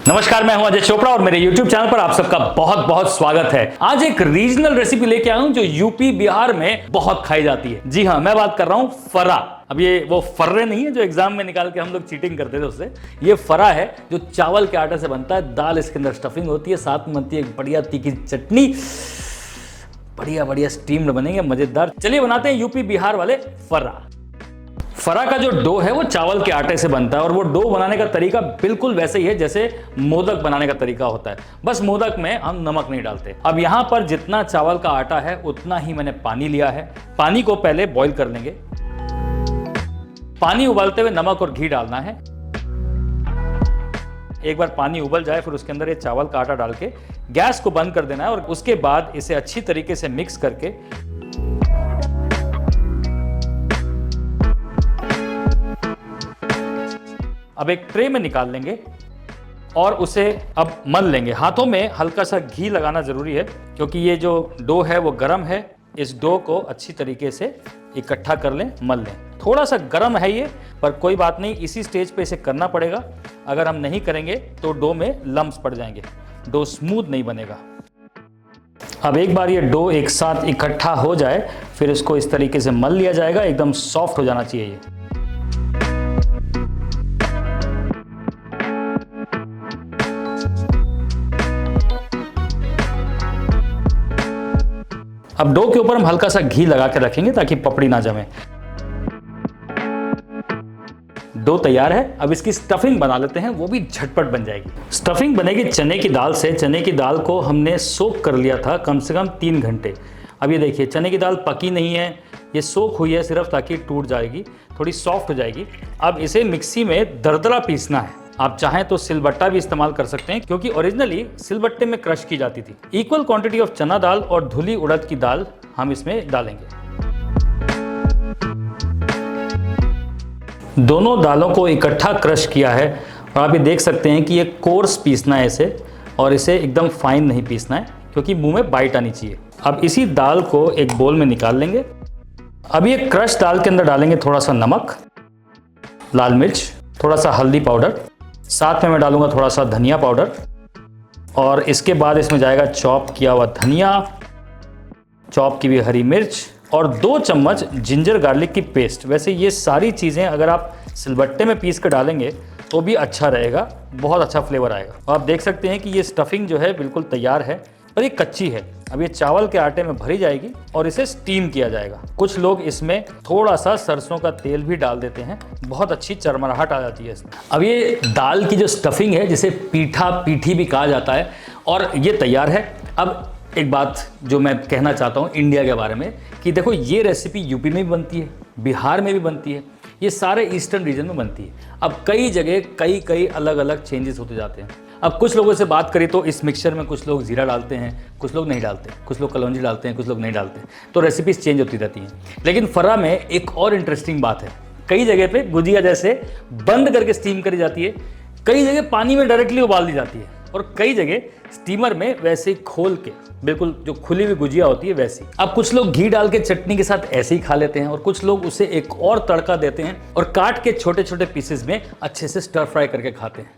नमस्कार, मैं हूं अजय चोपड़ा और मेरे YouTube चैनल पर आप सबका बहुत बहुत स्वागत है। आज एक रीजनल रेसिपी लेके आया हूं जो यूपी बिहार में बहुत खाई जाती है। जी हां, मैं बात कर रहा हूं फरा। अब ये वो फर्रे नहीं है जो एग्जाम में निकाल के हम लोग चीटिंग करते थे उससे। ये फरा है जो चावल के आटे से बनता है। दाल इसके अंदर स्टफिंग होती है, साथ में बनती है एक बढ़िया तीखी चटनी। बढ़िया स्टीम्ड बनेंगे, मजेदार। चलिए बनाते हैं यूपी बिहार वाले फरा। फरा का जो डो है वो चावल के आटे से बनता है और वो डो बनाने का तरीका बिल्कुल वैसे ही है जैसे मोदक बनाने का तरीका होता है, बस मोदक में हम नमक नहीं डालते। अब यहां पर जितना चावल का आटा है उतना ही मैंने पानी लिया है। पानी को पहले बॉईल कर लेंगे। पानी उबालते हुए नमक और घी डालना है। एक बार पानी उबल जाए फिर उसके अंदर ये चावल का आटा डाल के गैस को बंद कर देना है और उसके बाद इसे अच्छी तरीके से मिक्स करके अब एक ट्रे में निकाल लेंगे और उसे अब मल लेंगे। हाथों में हल्का सा घी लगाना जरूरी है क्योंकि ये जो डो है वो गर्म है। इस डो को अच्छी तरीके से इकट्ठा कर लें, मल लें। थोड़ा सा गर्म है ये, पर कोई बात नहीं, इसी स्टेज पे इसे करना पड़ेगा। अगर हम नहीं करेंगे तो डो में लम्प्स पड़ जाएंगे, डो स्मूथ नहीं बनेगा। अब एक बार ये डो एक साथ इकट्ठा हो जाए फिर इसको इस तरीके से मल लिया जाएगा। एकदम सॉफ्ट हो जाना चाहिए ये। अब डो के ऊपर हम हल्का सा घी लगा के रखेंगे ताकि पपड़ी ना जमे। डो तैयार है। अब इसकी स्टफिंग बना लेते हैं, वो भी झटपट बन जाएगी। स्टफिंग बनेगी चने की दाल से। चने की दाल को हमने सोक कर लिया था कम से कम 3 घंटे। अब ये देखिए चने की दाल पकी नहीं है, ये सोक हुई है सिर्फ ताकि टूट जाएगी, थोड़ी सॉफ्ट हो जाएगी। अब इसे मिक्सी में दरदरा पीसना है। आप चाहें तो सिलबट्टा भी इस्तेमाल कर सकते हैं क्योंकि ओरिजिनली सिलबट्टे में क्रश की जाती थी। इक्वल क्वांटिटी ऑफ चना दाल और धुली उड़द की दाल हम इसमें डालेंगे। दोनों दालों को इकट्ठा क्रश किया है और आप ये देख सकते हैं कि ये कोर्स पीसना है इसे, और इसे एकदम फाइन नहीं पीसना है क्योंकि मुंह में बाइट आनी चाहिए। अब इसी दाल को एक बोल में निकाल लेंगे। अब ये क्रश दाल के अंदर डालेंगे थोड़ा सा नमक, लाल मिर्च, थोड़ा सा हल्दी पाउडर, साथ में मैं डालूंगा थोड़ा सा धनिया पाउडर, और इसके बाद इसमें जाएगा चॉप किया हुआ धनिया, चॉप की हुई हरी मिर्च और 2 चम्मच जिंजर गार्लिक की पेस्ट। वैसे ये सारी चीज़ें अगर आप सिलबट्टे में पीस कर डालेंगे तो भी अच्छा रहेगा, बहुत अच्छा फ्लेवर आएगा। और आप देख सकते हैं कि ये स्टफिंग जो है बिल्कुल तैयार है और ये कच्ची है। अब ये चावल के आटे में भरी जाएगी और इसे स्टीम किया जाएगा। कुछ लोग इसमें थोड़ा सा सरसों का तेल भी डाल देते हैं, बहुत अच्छी चरमराहट आ जाती है इसमें। अब ये दाल की जो स्टफिंग है जिसे पीठा पीठी भी कहा जाता है और ये तैयार है। अब एक बात जो मैं कहना चाहता हूँ इंडिया के बारे में कि देखो ये रेसिपी यूपी में भी बनती है, बिहार में भी बनती है, ये सारे ईस्टर्न रीजन में बनती है। अब कई जगह कई अलग अलग चेंजेस होते जाते हैं। अब कुछ लोगों से बात करें तो इस मिक्सचर में कुछ लोग जीरा डालते हैं, कुछ लोग नहीं डालते, कुछ लोग कलौंजी डालते हैं, कुछ लोग नहीं डालते, तो रेसिपीज चेंज होती रहती हैं। लेकिन फरा में एक और इंटरेस्टिंग बात है, कई जगह पे गुजिया जैसे बंद करके स्टीम करी जाती है, कई जगह पानी में डायरेक्टली उबाल दी जाती है और कई जगह स्टीमर में वैसे ही खोल के बिल्कुल जो खुली हुई गुजिया होती है वैसी। अब कुछ लोग घी डाल के चटनी के साथ ऐसे ही खा लेते हैं और कुछ लोग उसे एक और तड़का देते हैं और काट के छोटे छोटे पीसेस में अच्छे से स्टर फ्राई करके खाते हैं।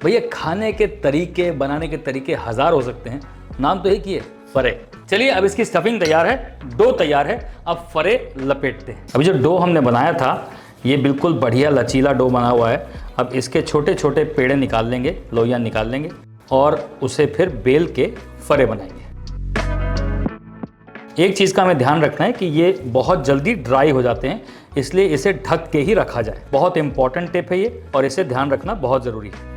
भैया खाने के तरीके, बनाने के तरीके हजार हो सकते हैं, नाम तो एक ही है, फरे। चलिए अब इसकी स्टफिंग तैयार है, डो तैयार है, अब फरे लपेटते हैं। अभी जो डो हमने बनाया था ये बिल्कुल बढ़िया लचीला डो बना हुआ है। अब इसके छोटे छोटे पेड़े निकाल लेंगे, लोइयाँ निकाल लेंगे और उसे फिर बेल के फरे बनाएंगे। एक चीज़ का हमें ध्यान रखना है कि ये बहुत जल्दी ड्राई हो जाते हैं, इसलिए इसे ढक के ही रखा जाए। बहुत इंपॉर्टेंट टिप है ये और इसे ध्यान रखना बहुत ज़रूरी है।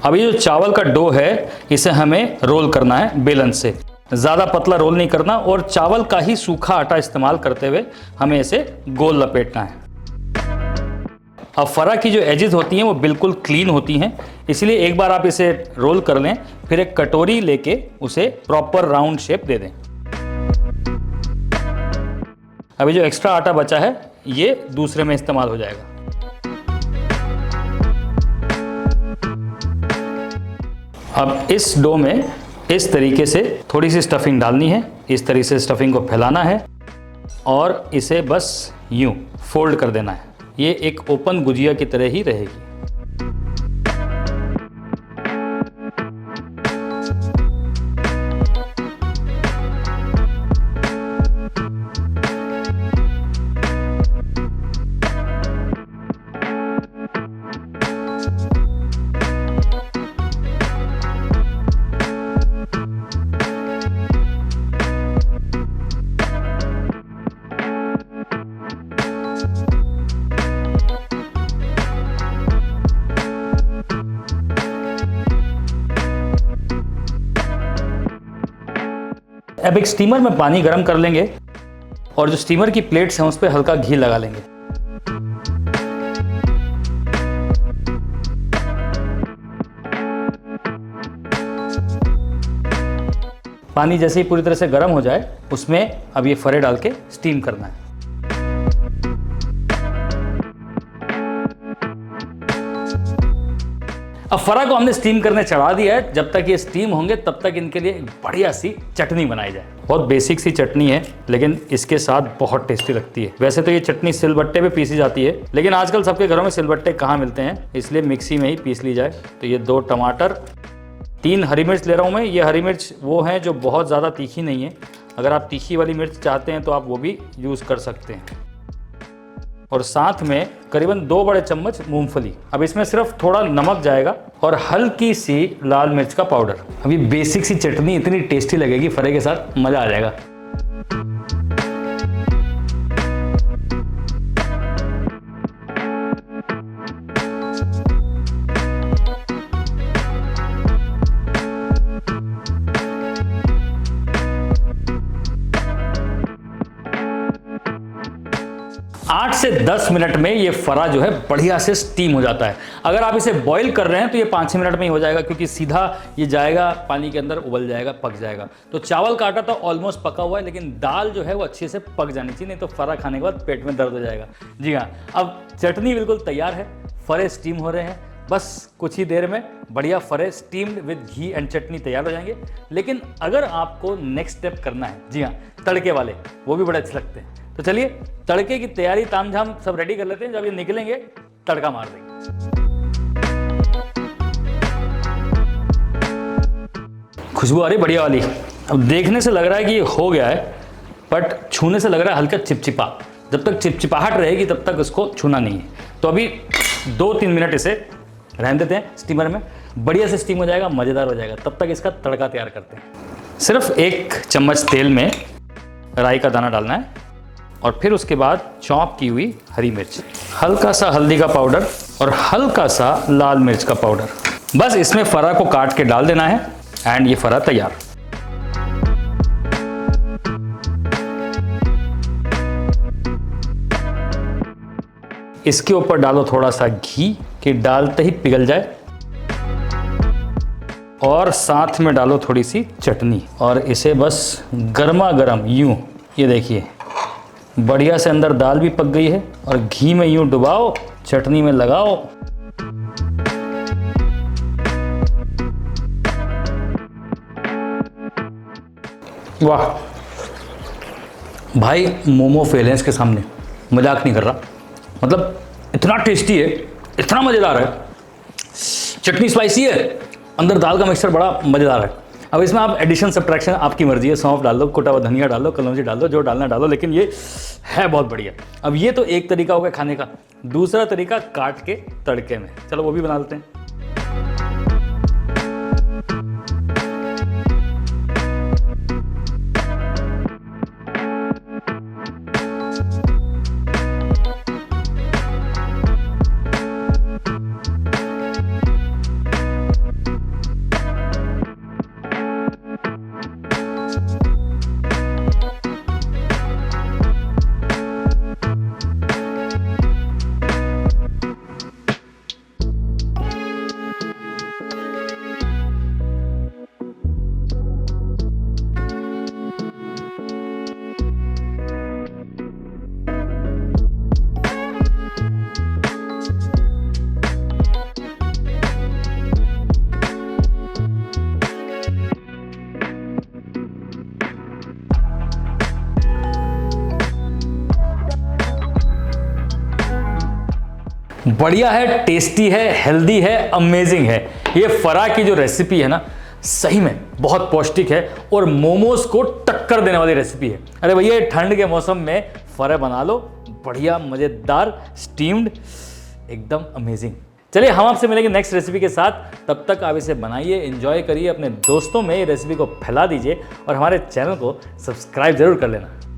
अभी जो चावल का डो है इसे हमें रोल करना है बेलन से। ज़्यादा पतला रोल नहीं करना और चावल का ही सूखा आटा इस्तेमाल करते हुए हमें इसे गोल लपेटना है। अब फरा की जो एजेस होती हैं वो बिल्कुल क्लीन होती हैं, इसलिए एक बार आप इसे रोल कर लें, फिर एक कटोरी लेके उसे प्रॉपर राउंड शेप दे दें। अभी जो एक्स्ट्रा आटा बचा है ये दूसरे में इस्तेमाल हो जाएगा। अब इस डो में इस तरीके से थोड़ी सी स्टफिंग डालनी है, इस तरीके से स्टफिंग को फैलाना है और इसे बस यूं फोल्ड कर देना है। ये एक ओपन गुजिया की तरह ही रहेगी। अब एक स्टीमर में पानी गर्म कर लेंगे और जो स्टीमर की प्लेट्स हैं उस पर हल्का घी लगा लेंगे। पानी जैसे ही पूरी तरह से गर्म हो जाए उसमें अब ये फरे डाल के स्टीम करना है। अब फरा को हमने स्टीम करने चढ़ा दिया है। जब तक ये स्टीम होंगे तब तक इनके लिए एक बढ़िया सी चटनी बनाई जाए। बहुत बेसिक सी चटनी है लेकिन इसके साथ बहुत टेस्टी लगती है। वैसे तो ये चटनी सिलबट्टे पे पीसी जाती है लेकिन आजकल सबके घरों में सिलबट्टे कहाँ मिलते हैं, इसलिए मिक्सी में ही पीस ली जाए। तो ये 2 टमाटर, 3 हरी मिर्च ले रहा हूँ मैं। ये हरी मिर्च वो हैं जो बहुत ज़्यादा तीखी नहीं है। अगर आप तीखी वाली मिर्च चाहते हैं तो आप वो भी यूज़ कर सकते हैं। और साथ में करीबन 2 बड़े चम्मच मूंगफली। अब इसमें सिर्फ थोड़ा नमक जाएगा और हल्की सी लाल मिर्च का पाउडर। अभी बेसिक सी चटनी इतनी टेस्टी लगेगी, फरे के साथ मज़ा आ जाएगा। आठ से 10 मिनट में ये फरा जो है बढ़िया से स्टीम हो जाता है। अगर आप इसे बॉईल कर रहे हैं तो ये 5-6 मिनट में ही हो जाएगा क्योंकि सीधा ये जाएगा पानी के अंदर, उबल जाएगा, पक जाएगा। तो चावल का आटा तो ऑलमोस्ट पका हुआ है लेकिन दाल जो है वो अच्छे से पक जानी चाहिए, नहीं तो फरा खाने के बाद पेट में दर्द हो जाएगा। जी हाँ, अब चटनी बिल्कुल तैयार है, फरे स्टीम हो रहे हैं। बस कुछ ही देर में बढ़िया फरे स्टीम्ड विद घी एंड चटनी तैयार हो जाएंगे। लेकिन अगर आपको नेक्स्ट स्टेप करना है, जी हाँ, तड़के वाले, वो भी बड़े अच्छे लगते हैं। तो चलिए तड़के की तैयारी तामझाम सब रेडी कर लेते हैं। जब ये निकलेंगे तड़का मार देंगे। खुशबू आ रही बढ़िया वाली। अब देखने से लग रहा है कि ये हो गया है बट छूने से लग रहा है हल्का चिपचिपा। जब तक चिपचिपाहट रहेगी तब तक इसको छूना नहीं है। तो अभी 2-3 मिनट इसे रहने देते हैं स्टीमर में, बढ़िया से स्टीम हो जाएगा, मज़ेदार हो जाएगा। तब तक इसका तड़का तैयार करते हैं। सिर्फ 1 चम्मच तेल में राई का दाना डालना है और फिर उसके बाद चॉप की हुई हरी मिर्च, हल्का सा हल्दी का पाउडर और हल्का सा लाल मिर्च का पाउडर। बस इसमें फरा को काट के डाल देना है एंड ये फरा तैयार। इसके ऊपर डालो थोड़ा सा घी कि डालते ही पिघल जाए और साथ में डालो थोड़ी सी चटनी और इसे बस गर्मा गर्म यूं, ये देखिए बढ़िया से अंदर दाल भी पक गई है और घी में यूं डुबाओ, चटनी में लगाओ। वाह भाई, मोमो फेल है इसके सामने, मजाक नहीं कर रहा। मतलब इतना टेस्टी है, इतना मज़ेदार है। चटनी स्पाइसी है, अंदर दाल का मिक्सचर बड़ा मज़ेदार है। अब इसमें आप एडिशन सब्ट्रैक्शन आपकी मर्जी है, सौंफ डाल दो, कुटा हुआ धनिया डाल दो, कलौंजी डाल दो, जो डालना डालो, लेकिन ये है बहुत बढ़िया। अब ये तो एक तरीका हो गया खाने का। दूसरा तरीका काट के तड़के में, चलो वो भी बना लेते हैं। बढ़िया है, टेस्टी है, हेल्दी है, अमेजिंग है। ये फरा की जो रेसिपी है ना, सही में बहुत पौष्टिक है और मोमोज को टक्कर देने वाली रेसिपी है। अरे भैया, ठंड के मौसम में फरा बना लो, बढ़िया मज़ेदार स्टीम्ड, एकदम अमेजिंग। चलिए, हम आपसे मिलेंगे नेक्स्ट रेसिपी के साथ। तब तक आप इसे बनाइए, एंजॉय करिए, अपने दोस्तों में ये रेसिपी को फैला दीजिए और हमारे चैनल को सब्सक्राइब जरूर कर लेना।